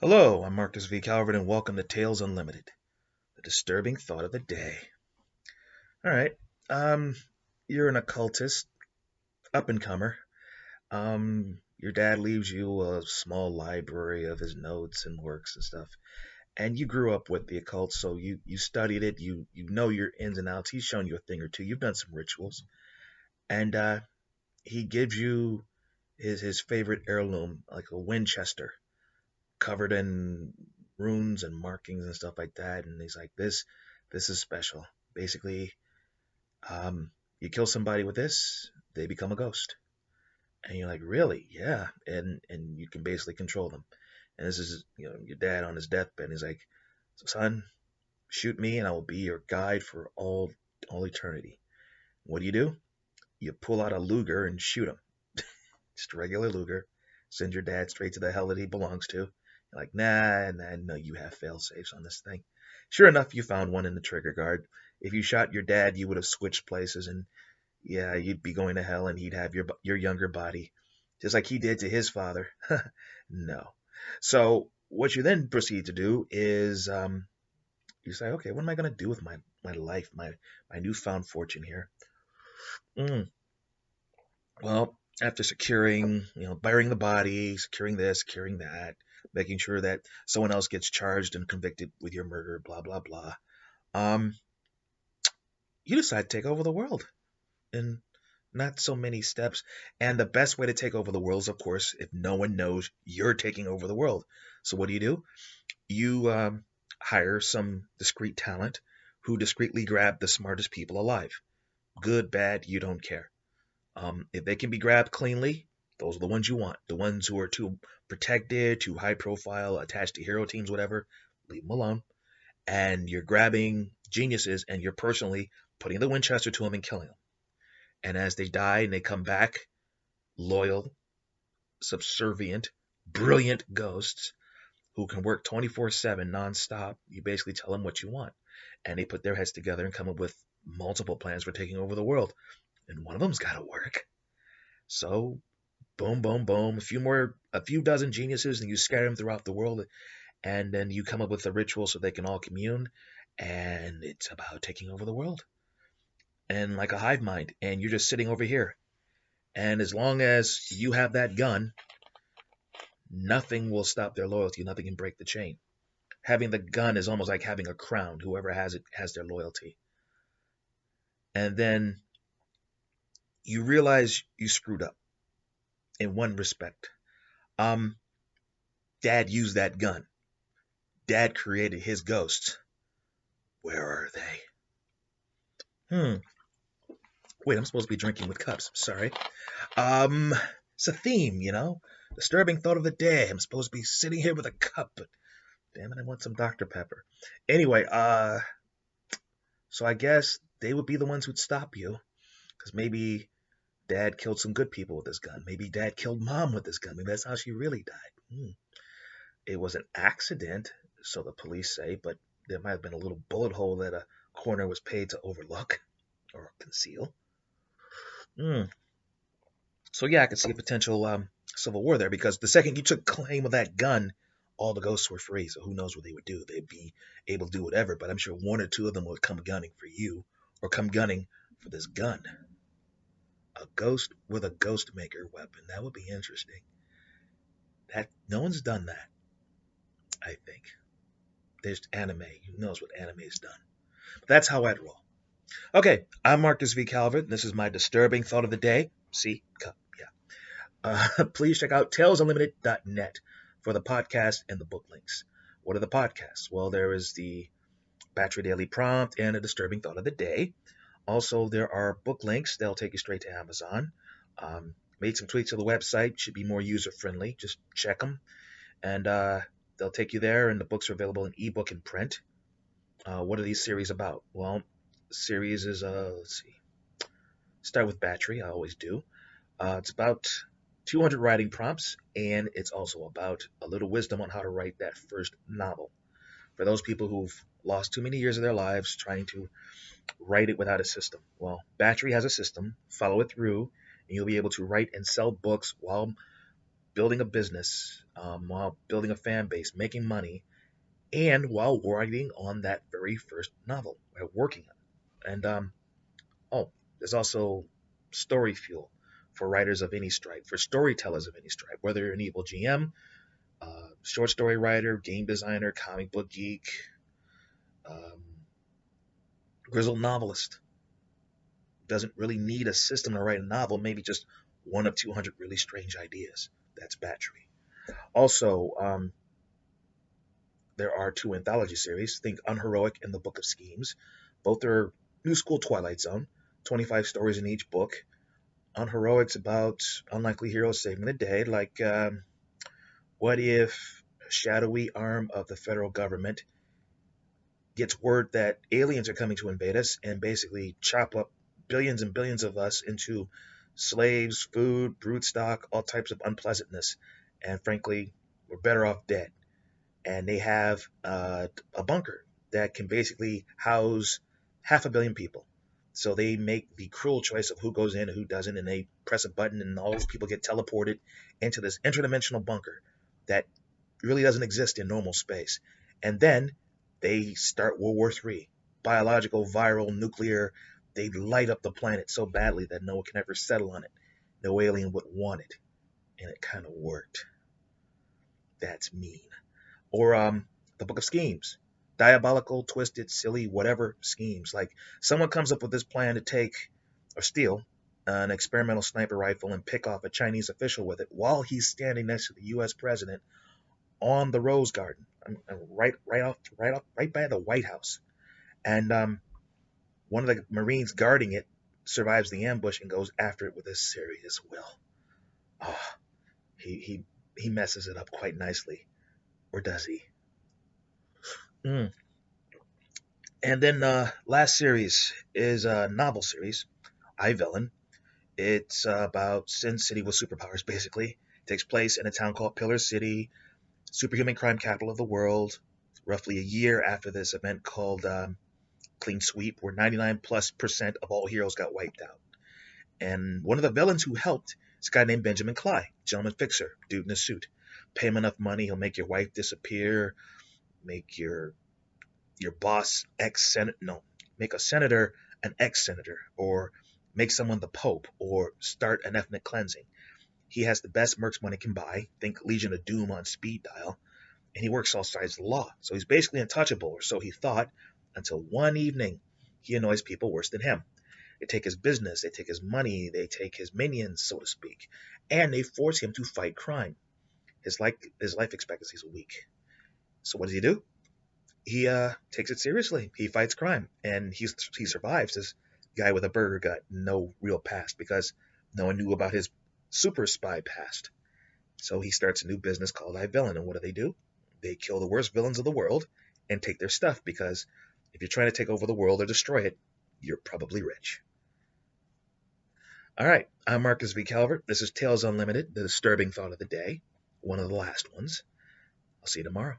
Hello, I'm Marcus V. Calvert, and welcome to Tales Unlimited, the disturbing thought of the day. All right, um, you're an occultist, up and comer. Your dad leaves you a small library of his notes and works and stuff, and you grew up with the occult, so you studied it. You know your ins and outs. He's shown you a thing or two. You've done some rituals, and he gives you his favorite heirloom, like a Winchester covered in runes and markings and stuff like that. And he's like, this is special. Basically, you kill somebody with this, they become a ghost. And you're like, really? Yeah. And you can basically control them. And this is, your dad on his deathbed. He's like, son, shoot me and I will be your guide for all eternity. What do? You pull out a Luger and shoot him. Just a regular Luger. Send your dad straight to the hell that he belongs to. You're like, nah, no, you have fail safes on this thing. Sure enough, you found one in the trigger guard. If you shot your dad, you would have switched places, and yeah, you'd be going to hell, and he'd have your younger body, just like he did to his father. No. So what you then proceed to do is you say, okay, what am I going to do with my life, my newfound fortune here? Mm, well, after securing, burying the body, securing this, securing that, making sure that someone else gets charged and convicted with your murder, blah blah blah. Um, you decide to take over the world in not so many steps. And the best way to take over the world is, of course, if no one knows you're taking over the world. So what do? You hire some discreet talent who discreetly grab the smartest people alive. Good, bad, you don't care. If they can be grabbed cleanly, those are the ones you want. The ones who are too protected, too high profile, attached to hero teams, whatever, leave them alone. And you're grabbing geniuses and you're personally putting the Winchester to them and killing them. And as they die and they come back, loyal, subservient, brilliant ghosts who can work 24/7 nonstop, you basically tell them what you want. And they put their heads together and come up with multiple plans for taking over the world. And one of them's got to work. So boom, boom, boom, a few dozen geniuses, and you scatter them throughout the world, and then you come up with a ritual so they can all commune, and it's about taking over the world, and like a hive mind, and you're just sitting over here, and as long as you have that gun, nothing will stop their loyalty, nothing can break the chain. Having the gun is almost like having a crown. Whoever has it has their loyalty. And then you realize you screwed up in one respect. Um, Dad used that gun. Dad created his ghosts. Where are they? Hmm. Wait, I'm supposed to be drinking with cups. Sorry. Um, it's a theme, Disturbing thought of the day. I'm supposed to be sitting here with a cup, but damn it, I want some Dr. Pepper. Anyway, so I guess they would be the ones who'd stop you, because maybe Dad killed some good people with his gun. Maybe Dad killed Mom with his gun. Maybe that's how she really died. It was an accident, so the police say, but there might have been a little bullet hole that a coroner was paid to overlook or conceal. Hmm. So yeah, I could see a potential civil war there, because the second you took claim of that gun, all the ghosts were free. So who knows what they would do? They'd be able to do whatever, but I'm sure one or two of them would come gunning for you, or come gunning for this gun. A ghost with a ghost maker weapon. That would be interesting. That no one's done that, I think. There's anime. Who knows what anime has done? But that's how I'd roll. Okay, I'm Marcus V. Calvert. And this is my disturbing thought of the day. See, cup, yeah. Please check out talesunlimited.net for the podcast and the book links. What are the podcasts? Well, there is the Battery Daily Prompt and a disturbing thought of the day. Also, there are book links. They'll take you straight to Amazon. Made some tweaks to the website. Should be more user-friendly. Just check them. And they'll take you there, and the books are available in ebook and print. What are these series about? Well, the series is, let's see. Start with Battery. I always do. It's about 200 writing prompts, and it's also about a little wisdom on how to write that first novel. For those people who've lost too many years of their lives trying to write it without a system. Well, Battery has a system. Follow it through, and you'll be able to write and sell books while building a business, while building a fan base, making money, and while writing on that very first novel, working on it. And oh, there's also story fuel for writers of any stripe, for storytellers of any stripe, whether you're an evil GM, short story writer, game designer, comic book geek, um, grizzled novelist. Doesn't really need a system to write a novel, maybe just one of 200 really strange ideas. That's Battery. Also, there are two anthology series. Think Unheroic and The Book of Schemes. Both are new school Twilight Zone. 25 stories in each book. Unheroic's about unlikely heroes saving the day. Like, what if a shadowy arm of the federal government gets word that aliens are coming to invade us and basically chop up billions and billions of us into slaves, food, brood stock, all types of unpleasantness. And frankly, we're better off dead. And they have a bunker that can basically house 500 million people. So they make the cruel choice of who goes in and who doesn't, and they press a button, and all those people get teleported into this interdimensional bunker that really doesn't exist in normal space. And then they start World War III. Biological, viral, nuclear. They light up the planet so badly that no one can ever settle on it. No alien would want it. And it kind of worked. That's mean. Or The Book of Schemes. Diabolical, twisted, silly, whatever schemes. Like someone comes up with this plan to take or steal an experimental sniper rifle and pick off a Chinese official with it while he's standing next to the U.S. president on the Rose Garden, right by the White House. And one of the Marines guarding it survives the ambush and goes after it with a serious will. Oh, he messes it up quite nicely, or does he? Mm. And then last series is a novel series, I Villain. It's about Sin City with superpowers, basically. It takes place in a town called Pillar City, superhuman crime capital of the world, roughly a year after this event called Clean Sweep, where 99+% of all heroes got wiped out. And one of the villains who helped is a guy named Benjamin Cly, gentleman fixer, dude in a suit. Pay him enough money, he'll make your wife disappear, make your boss make a senator an ex-senator, or make someone the Pope, or start an ethnic cleansing. He has the best mercs money can buy, think Legion of Doom on speed dial, and he works all sides of the law. So he's basically untouchable, or so he thought, until one evening he annoys people worse than him. They take his business, they take his money, they take his minions, so to speak, and they force him to fight crime. His life expectancy is a week. So what does he do? He takes it seriously. He fights crime, and he survives. This guy with a burger gut, no real past, because no one knew about his super spy past. So he starts a new business called I Villain, and what do? They kill the worst villains of the world and take their stuff, because if you're trying to take over the world or destroy it, you're probably rich. All right, I'm Marcus V. Calvert. This is Tales Unlimited, the disturbing thought of the day, one of the last ones. I'll see you tomorrow.